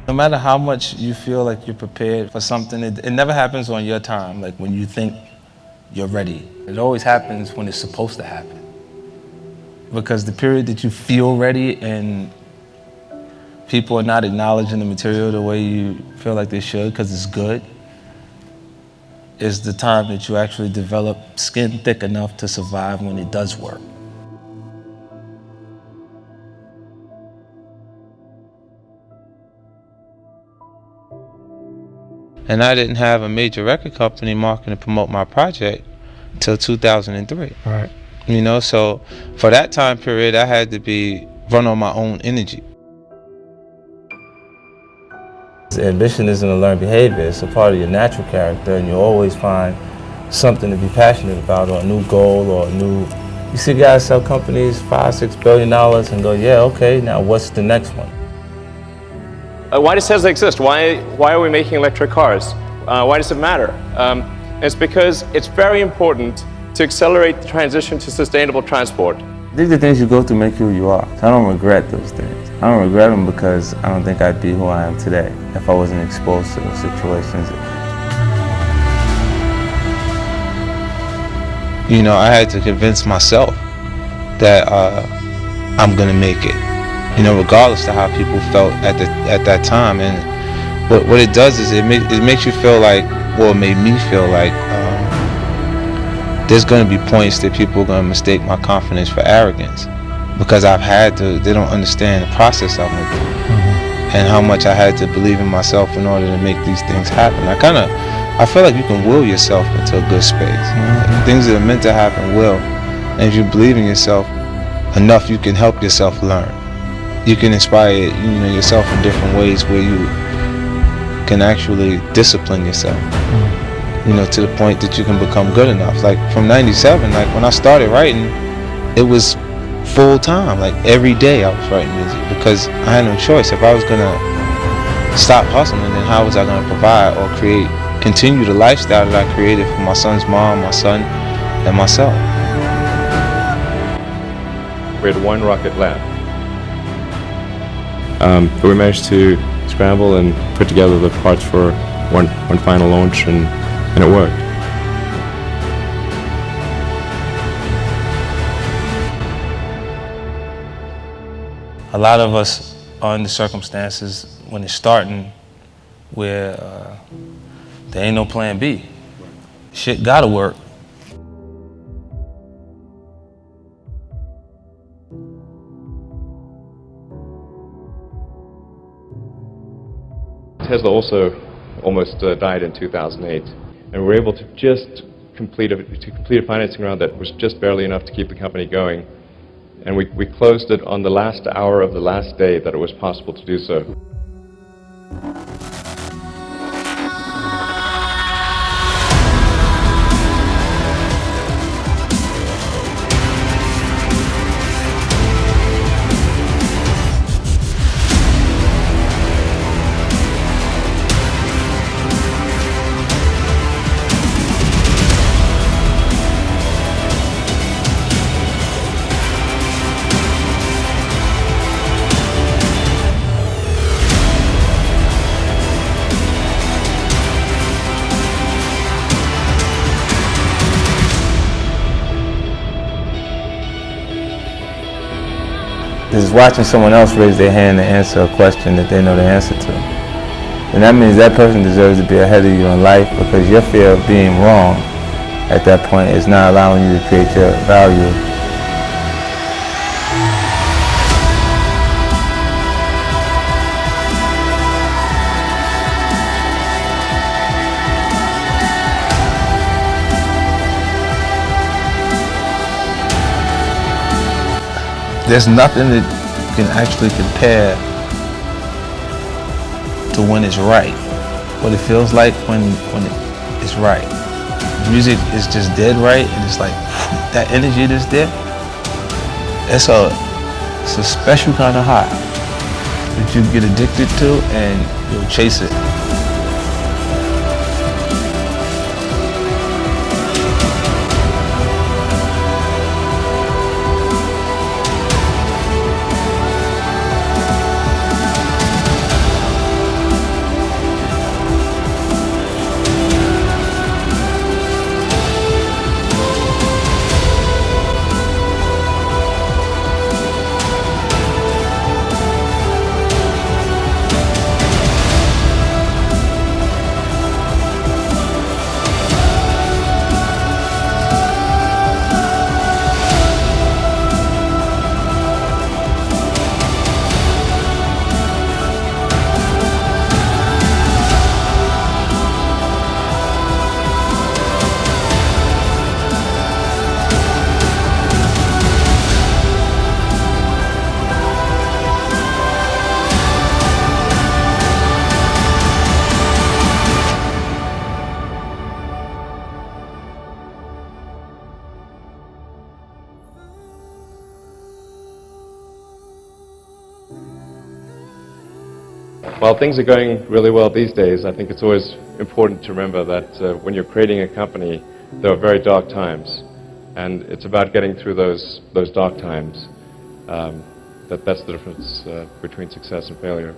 No matter how much you feel like you're prepared for something, it never happens on your time, like when you think you're ready. It always happens when it's supposed to happen. Because the period that you feel ready and people are not acknowledging the material the way you feel like they should because it's good, is the time that you actually develop skin thick enough to survive when it does work. And I didn't have a major record company marketing and promote my project until 2003. Right. You know, so for that time period, I had to run on my own energy. Ambition isn't a learned behavior, it's a part of your natural character, and you always find something to be passionate about, or a new goal, or a new... You see guys sell companies $5-6 billion and go, yeah, okay, now what's the next one? Why does Tesla exist? Why are we making electric cars? Why does it matter? It's because it's very important to accelerate the transition to sustainable transport. These are the things you go through make you who you are. I don't regret those things. I don't regret them because I don't think I'd be who I am today if I wasn't exposed to those situations. You know, I had to convince myself that I'm gonna make it. You know, regardless of how people felt at that time. And what it does is it makes you feel like, well, it made me feel like there's going to be points that people are going to mistake my confidence for arrogance because they don't understand the process I went through and how much I had to believe in myself in order to make these things happen. I feel like you can will yourself into a good space. Things that are meant to happen will. And if you believe in yourself enough, you can help yourself learn. You can inspire yourself in different ways where you can actually discipline yourself. To the point that you can become good enough. Like from '97, like when I started writing, it was full time. Like every day I was writing music because I had no choice. If I was gonna stop hustling, then how was I gonna provide or continue the lifestyle that I created for my son's mom, my son, and myself? We had one rocket left. But we managed to scramble and put together the parts for one final launch, and it worked. A lot of us are in the circumstances when it's starting where there ain't no plan B. Shit gotta work. Tesla also almost died in 2008, and we were able to just complete a financing round that was just barely enough to keep the company going, and we closed it on the last hour of the last day that it was possible to do so. This is watching someone else raise their hand to answer a question that they know the answer to. And that means that person deserves to be ahead of you in life because your fear of being wrong at that point is not allowing you to create your value. There's nothing that can actually compare to when it's right. What it feels like when it's right. Music is just dead right, and it's like that energy that's there. It's a special kind of high that you get addicted to, and you'll chase it. While things are going really well these days, I think it's always important to remember that when you're creating a company, there are very dark times. And it's about getting through those dark times. That's the difference between success and failure.